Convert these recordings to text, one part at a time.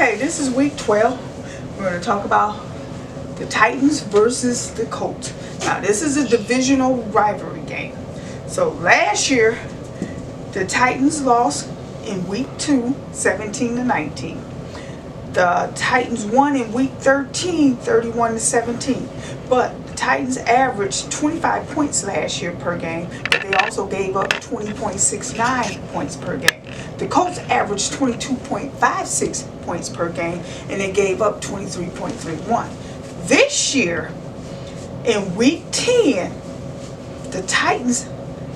Okay, this is week 12. We're going to talk about the Titans versus the Colts. Now, this is a divisional rivalry game. So, last year, the Titans lost in week 2, 17-19. The Titans won in week 13, 31-17. But the Titans averaged 25 points last year per game, but they also gave up 20.69 points per game. The Colts averaged 22.56 points per game, and they gave up 23.31. This year, in week 10, the Titans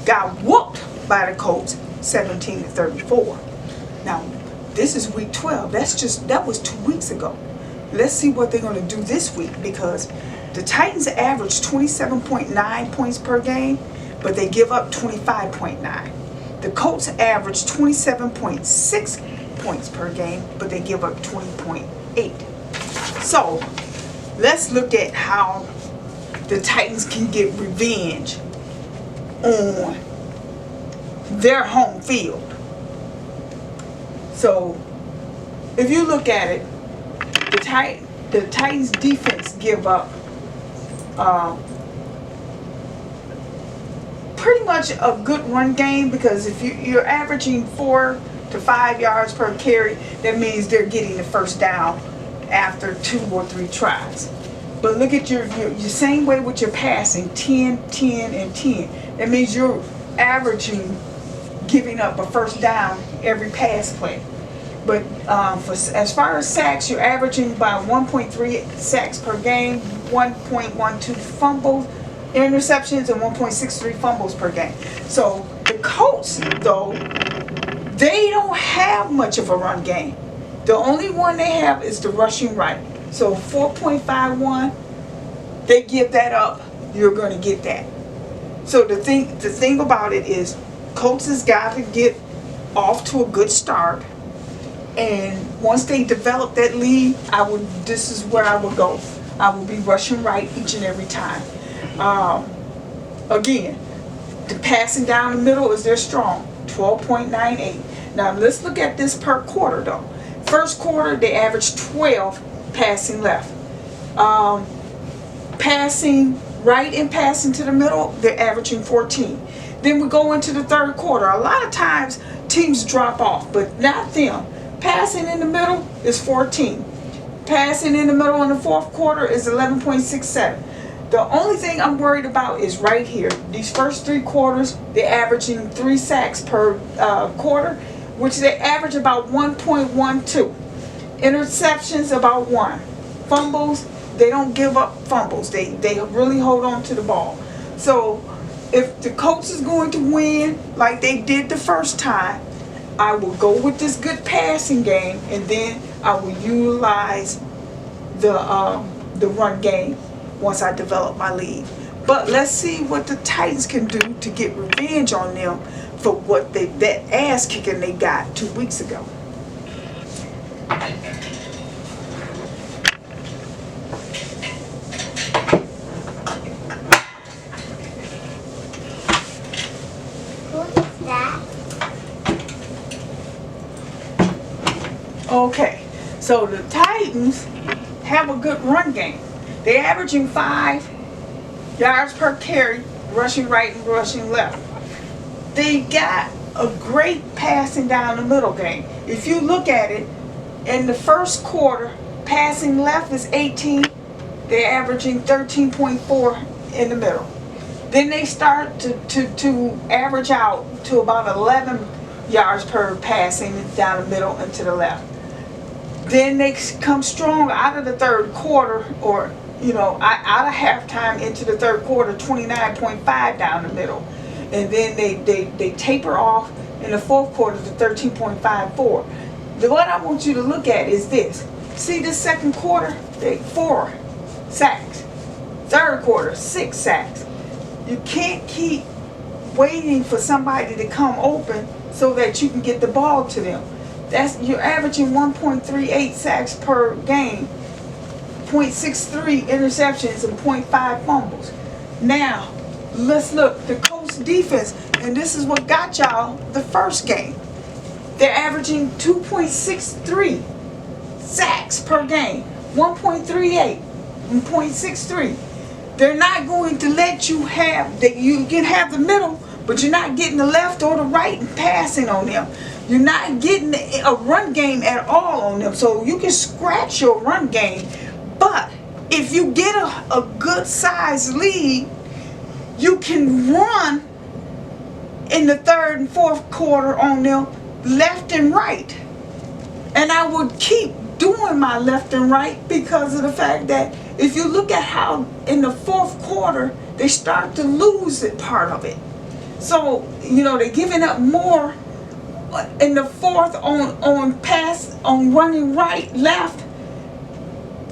got whooped by the Colts 17-34. Now, this is week 12. That was 2 weeks ago. Let's see what they're going to do this week, because the Titans average 27.9 points per game, but they give up 25.9. The Colts average 27.6 points per game, but they give up 20.8. So, let's look at how the Titans can get revenge on their home field. So, if you look at it, the Titans defense give up pretty much a good run game, because if you're averaging 4 to 5 yards per carry, that means they're getting the first down after 2 or 3 tries. But look at your same way with your passing, 10, 10, and 10. That means you're averaging giving up a first down every pass play. But as far as sacks, you're averaging about 1.3 sacks per game, 1.12 fumbles, interceptions, and 1.63 fumbles per game. So the Colts, though, they don't have much of a run game. The only one they have is the rushing right. So 4.51, they give that up, you're going to get that. So the thing about it is, Colts has got to get off to a good start. And once they develop that lead, this is where I would go. I will be rushing right each and every time. Again, the passing down the middle is their strong, 12.98. Now let's look at this per quarter though. First quarter, they averaged 12 passing left. Passing right and passing to the middle, they're averaging 14. Then we go into the third quarter. A lot of times teams drop off, but not them. Passing in the middle is 14. Passing in the middle in the fourth quarter is 11.67. The only thing I'm worried about is right here. These first 3 quarters, they're averaging 3 sacks per quarter, which they average about 1.12. Interceptions about 1. Fumbles, they don't give up fumbles. They really hold on to the ball. So if the Colts is going to win like they did the first time, I will go with this good passing game, and then I will utilize the run game once I develop my lead. But let's see what the Titans can do to get revenge on them for what that ass kicking they got 2 weeks ago. Okay, so the Titans have a good run game. They're averaging 5 yards per carry, rushing right and rushing left. They got a great passing down the middle game. If you look at it, in the first quarter, passing left is 18. They're averaging 13.4 in the middle. Then they start to average out to about 11 yards per passing down the middle and to the left. Then they come strong out of the third quarter, or out of halftime into the third quarter, 29.5 down the middle. And then they taper off in the fourth quarter to 13.54. What I want you to look at is this. See this second quarter? 4 sacks. Third quarter, 6 sacks. You can't keep waiting for somebody to come open so that you can get the ball to them. You're averaging 1.38 sacks per game, 0.63 interceptions, and 0.5 fumbles. Now, let's look. The Colts defense, and this is what got y'all the first game. They're averaging 2.63 per game, 1.38, 1.63. They're not going to let you have that. You can have the middle, but you're not getting the left or the right and passing on them. You're not getting a run game at all on them. So you can scratch your run game. But if you get a good size lead, you can run in the third and fourth quarter on them left and right. And I would keep doing my left and right because of the fact that if you look at how in the fourth quarter they start to lose it, part of it. So, they're giving up more in the fourth on pass, on running right, left.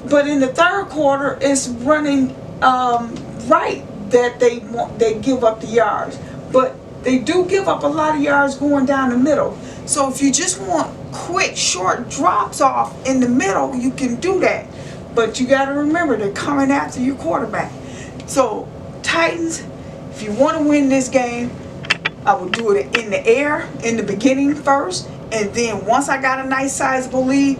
But in the third quarter, it's running right that they give up the yards. But they do give up a lot of yards going down the middle. So if you just want quick, short drops off in the middle, you can do that. But you got to remember, they're coming after your quarterback. So Titans, if you want to win this game, I would do it in the air in the beginning first. And then once I got a nice sizable lead,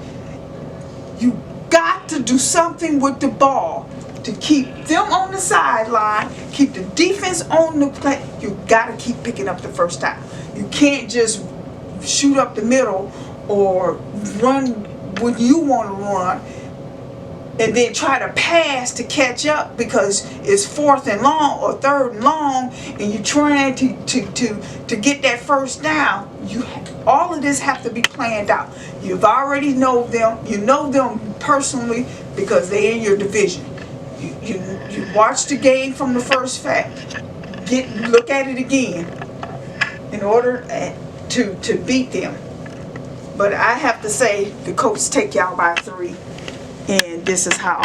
you got to do something with the ball to keep them on the sideline, keep the defense on the play. You got to keep picking up the first down. You can't just shoot up the middle or run when you want to run and then try to pass to catch up because it's fourth and long or third and long and you're trying to get that first down. All of this have to be planned out. You've already know them. You know them personally because they're in your division. You watch the game from the first fact. Look at it again in order to beat them. But I have to say the Colts take y'all by 3. And this is how.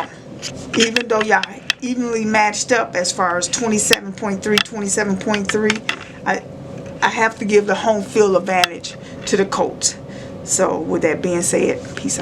Even though y'all evenly matched up as far as 27.3, 27.3, I have to give the home field advantage to the Colts. So with that being said, peace out.